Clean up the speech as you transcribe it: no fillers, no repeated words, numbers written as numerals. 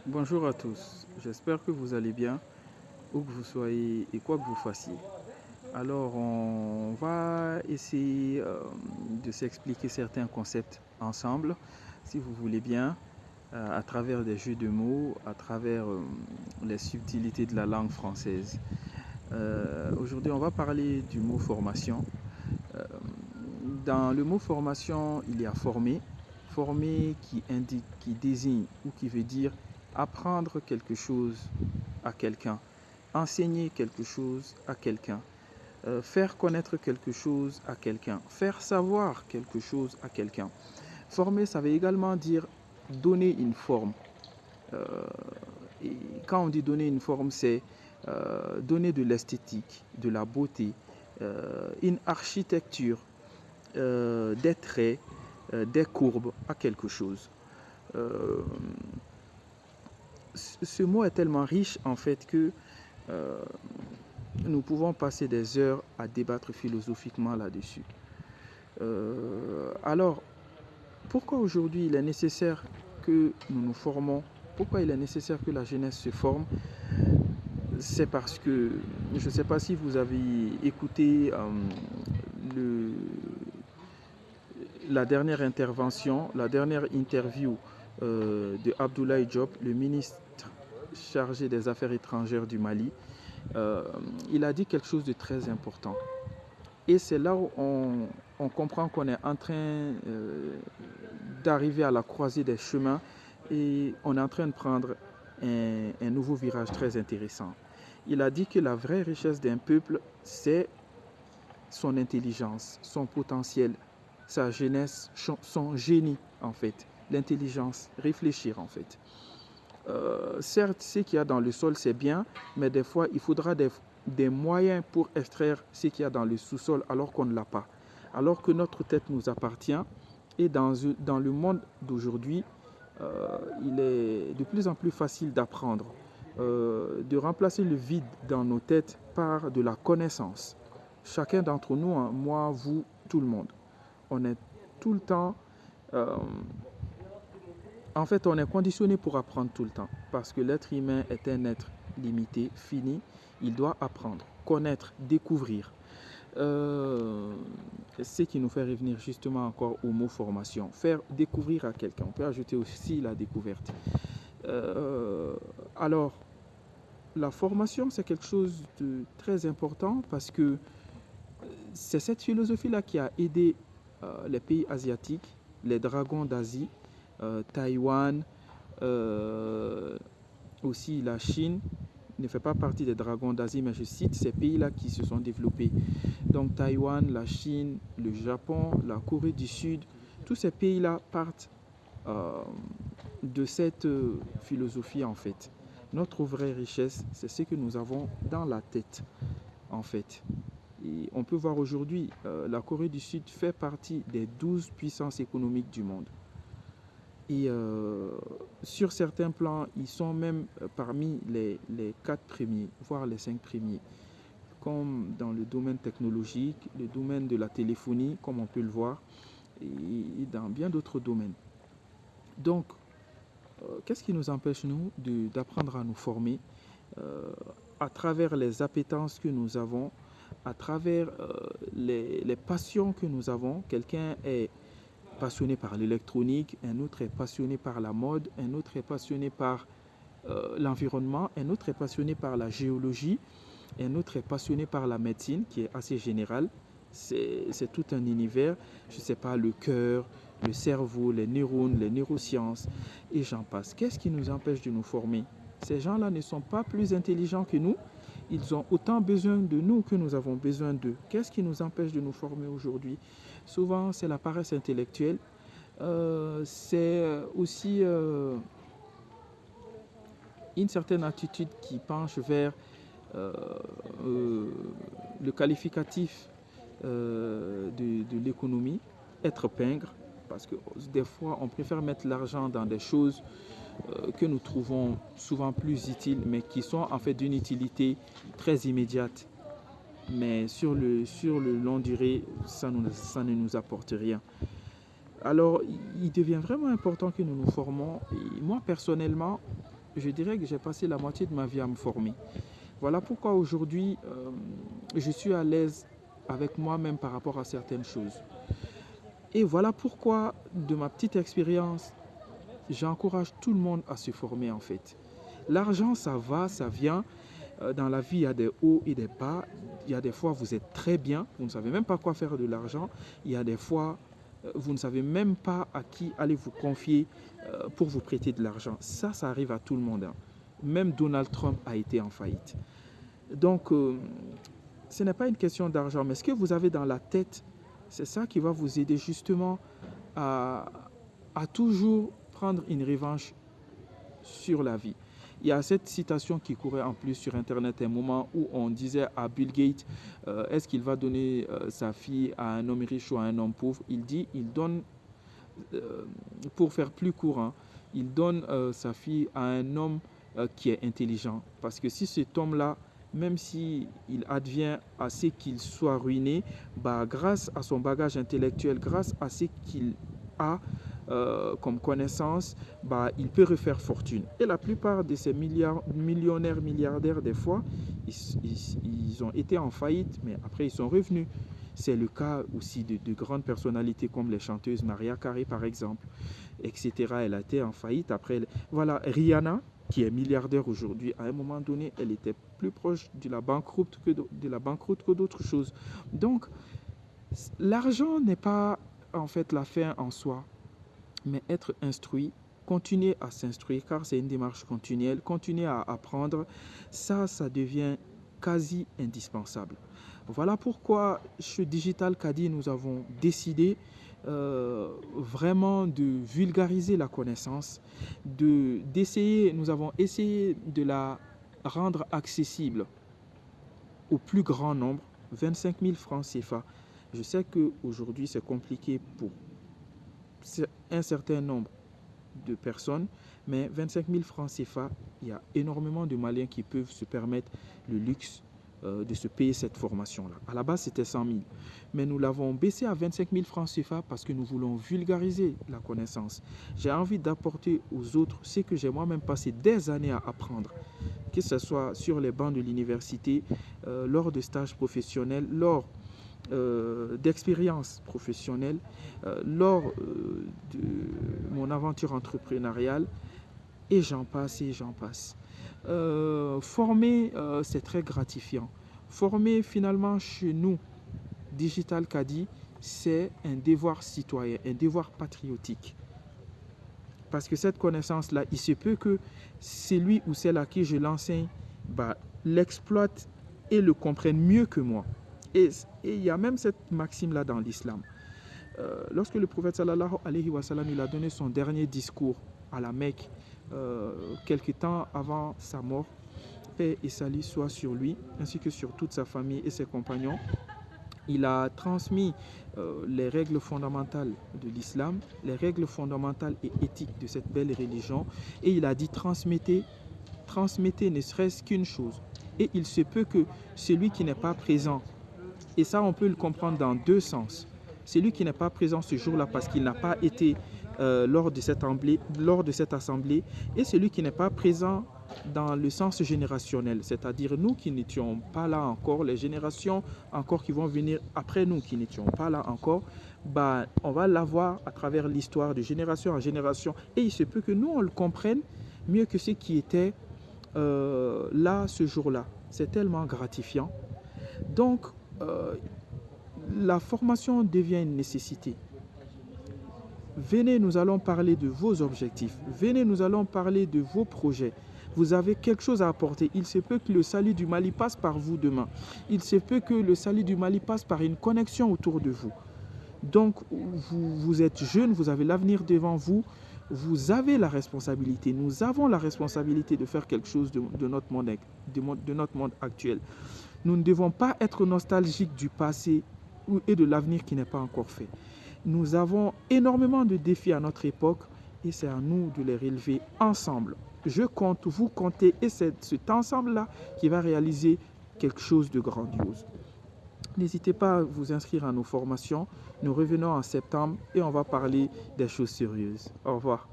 Bonjour à tous, j'espère que vous allez bien, où que vous soyez et quoi que vous fassiez. Alors, on va essayer de s'expliquer certains concepts ensemble, si vous voulez bien, à travers des jeux de mots, à travers les subtilités de la langue française. Aujourd'hui, on va parler du mot formation. Euh, Dans le mot formation, il y a former. Former qui indique, qui désigne ou qui veut dire apprendre quelque chose à quelqu'un, enseigner quelque chose à quelqu'un, faire connaître quelque chose à quelqu'un, faire savoir quelque chose à quelqu'un. Former, ça veut également dire donner une forme. Euh, et quand on dit donner une forme, c'est donner de l'esthétique, de la beauté, une architecture, des traits, des courbes à quelque chose. Euh, Ce mot est tellement riche en fait que euh, nous pouvons passer des heures à débattre philosophiquement là-dessus. Alors, pourquoi aujourd'hui il est nécessaire que nous nous formons? Pourquoi il est nécessaire que la jeunesse se forme? C'est parce que, je ne sais pas si vous avez écouté le, la dernière intervention, la dernière interview de Abdoulaye Diop, le ministre chargé des Affaires étrangères du Mali. Euh, il a dit quelque chose de très important. Et c'est là où on comprend qu'on est en train d'arriver à la croisée des chemins et on est en train de prendre un nouveau virage très intéressant. Il a dit que la vraie richesse d'un peuple, c'est son intelligence, son potentiel, sa jeunesse, son génie en fait, l'intelligence, réfléchir en fait. Certes, ce qu'il y a dans le sol, c'est bien, mais des fois, il faudra des moyens pour extraire ce qu'il y a dans le sous-sol alors qu'on ne l'a pas. Alors que notre tête nous appartient. Et dans le monde d'aujourd'hui, il est de plus en plus facile d'apprendre, de remplacer le vide dans nos têtes par de la connaissance. Chacun d'entre nous, hein, moi, vous, tout le monde, on est tout le temps euh, en fait, on est conditionné pour apprendre tout le temps parce que l'être humain est un être limité, fini. Il doit apprendre, connaître, découvrir. Euh, Ce qui nous fait revenir justement encore au mot formation. Faire découvrir à quelqu'un. On peut ajouter aussi la découverte. Euh, alors, la formation, c'est quelque chose de très important parce que c'est cette philosophie-là qui a aidé les pays asiatiques, les dragons d'Asie, Taïwan, euh, aussi la Chine ne fait pas partie des dragons d'Asie, mais je cite ces pays-là qui se sont développés. Donc Taïwan, la Chine, le Japon, la Corée du Sud, tous ces pays-là partent euh, de cette philosophie en fait. Notre vraie richesse, c'est ce que nous avons dans la tête en fait. Et on peut voir aujourd'hui, la Corée du Sud fait partie des 12 puissances économiques du monde. Et sur certains plans, ils sont même parmi les 4 premiers, voire les 5 premiers, comme dans le domaine technologique, le domaine de la téléphonie, comme on peut le voir, et dans bien d'autres domaines. Donc, qu'est-ce qui nous empêche, nous, d'apprendre à nous former euh, à travers les appétences que nous avons, à travers les passions que nous avons? Quelqu'un est passionné par l'électronique, un autre est passionné par la mode, un autre est passionné par l'environnement, un autre est passionné par la géologie, un autre est passionné par la médecine qui est assez générale. C'est tout un univers, je ne sais pas, le cœur, le cerveau, les neurones, les neurosciences, et j'en passe. Qu'est-ce qui nous empêche de nous former? Ces gens-là ne sont pas plus intelligents que nous, ils ont autant besoin de nous que nous avons besoin d'eux. Qu'est-ce qui nous empêche de nous former aujourd'hui? Souvent, c'est la paresse intellectuelle. C'est aussi une certaine attitude qui penche vers euh, euh, le qualificatif de l'économie, être pingre, parce que des fois, on préfère mettre l'argent dans des choses que nous trouvons souvent plus utiles, mais qui sont en fait d'une utilité très immédiate. Mais sur le long durée, ça ne nous apporte rien. Alors, il devient vraiment important que nous nous formons. Et moi, personnellement, je dirais que j'ai passé la moitié de ma vie à me former. Voilà pourquoi aujourd'hui, je suis à l'aise avec moi-même par rapport à certaines choses. Et voilà pourquoi, de ma petite expérience, j'encourage tout le monde à se former en fait. L'argent, ça va, ça vient. Dans la vie, il y a des hauts et des bas. Il y a des fois, vous êtes très bien, vous ne savez même pas quoi faire de l'argent. Il y a des fois, vous ne savez même pas à qui allez vous confier pour vous prêter de l'argent. Ça arrive à tout le monde, hein. Même Donald Trump a été en faillite. Donc, ce n'est pas une question d'argent, mais ce que vous avez dans la tête, c'est ça qui va vous aider justement à, à toujours prendre une revanche sur la vie. Il y a cette citation qui courait en plus sur Internet un moment où on disait à Bill Gates, est-ce qu'il va donner sa fille à un homme riche ou à un homme pauvre? Il dit, il donne, pour faire plus court, hein, il donne sa fille à un homme qui est intelligent. Parce que si cet homme-là, même s'il advient à ce qu'il soit ruiné, bah, grâce à son bagage intellectuel, grâce à ce qu'il a comme connaissance, bah, il peut refaire fortune. Et la plupart de ces millionnaires, milliardaires, des fois, ils ont été en faillite, mais après ils sont revenus. C'est le cas aussi de grandes personnalités comme les chanteuses Mariah Carey par exemple, etc. Elle a été en faillite. Après, voilà, Rihanna, qui est milliardaire aujourd'hui, à un moment donné, elle était plus proche de la banqueroute que d'autres choses. Donc, l'argent n'est pas en fait la fin en soi, mais être instruit, continuer à s'instruire, car c'est une démarche continuelle, continuer à apprendre, ça devient quasi indispensable. Voilà pourquoi chez Digital Cadi, nous avons décidé vraiment de vulgariser la connaissance, nous avons essayé de la rendre accessible au plus grand nombre, 25 000 francs CFA. Je sais qu'aujourd'hui c'est compliqué pour un certain nombre de personnes, mais 25 000 francs CFA, il y a énormément de Maliens qui peuvent se permettre le luxe de se payer cette formation-là. À la base, c'était 100 000, mais nous l'avons baissé à 25 000 francs CFA parce que nous voulons vulgariser la connaissance. J'ai envie d'apporter aux autres ce que j'ai moi-même passé des années à apprendre, que ce soit sur les bancs de l'université, lors de stages professionnels, lors d'expériences professionnelles, lors de mon aventure entrepreneuriale, et j'en passe et j'en passe. Former, c'est très gratifiant. Former, finalement, chez nous, Digital Cadi, c'est un devoir citoyen, un devoir patriotique. Parce que cette connaissance-là, il se peut que celui ou celle à qui je l'enseigne l'exploite et le comprenne mieux que moi. Et il y a même cette maxime-là dans l'islam. Lorsque le prophète sallallahu alayhi wa sallam, il a donné son dernier discours à la Mecque, quelque temps avant sa mort, paix et salut soit sur lui, ainsi que sur toute sa famille et ses compagnons, il a transmis les règles fondamentales de l'islam, les règles fondamentales et éthiques de cette belle religion, et il a dit transmettez ne serait-ce qu'une chose. Et il se peut que celui qui n'est pas présent, et ça on peut le comprendre dans deux sens, celui qui n'est pas présent ce jour-là parce qu'il n'a pas été lors de cette assemblée, et celui qui n'est pas présent dans le sens générationnel, c'est-à-dire nous qui n'étions pas là encore, les générations encore qui vont venir après nous qui n'étions pas là encore, on va l'avoir à travers l'histoire de génération en génération, et il se peut que nous on le comprenne mieux que ceux qui étaient là ce jour-là. C'est tellement gratifiant. Donc la formation devient une nécessité. Venez, nous allons parler de vos objectifs. Venez, nous allons parler de vos projets. Vous avez quelque chose à apporter. Il se peut que le salut du Mali passe par vous demain. Il se peut que le salut du Mali passe par une connexion autour de vous. Donc, vous êtes jeune, vous avez l'avenir devant vous. Vous avez la responsabilité. Nous avons la responsabilité de faire quelque chose de notre monde actuel. Nous ne devons pas être nostalgiques du passé et de l'avenir qui n'est pas encore fait. Nous avons énormément de défis à notre époque et c'est à nous de les relever ensemble. Je compte, vous comptez, et c'est cet ensemble-là qui va réaliser quelque chose de grandiose. N'hésitez pas à vous inscrire à nos formations. Nous revenons en septembre et on va parler des choses sérieuses. Au revoir.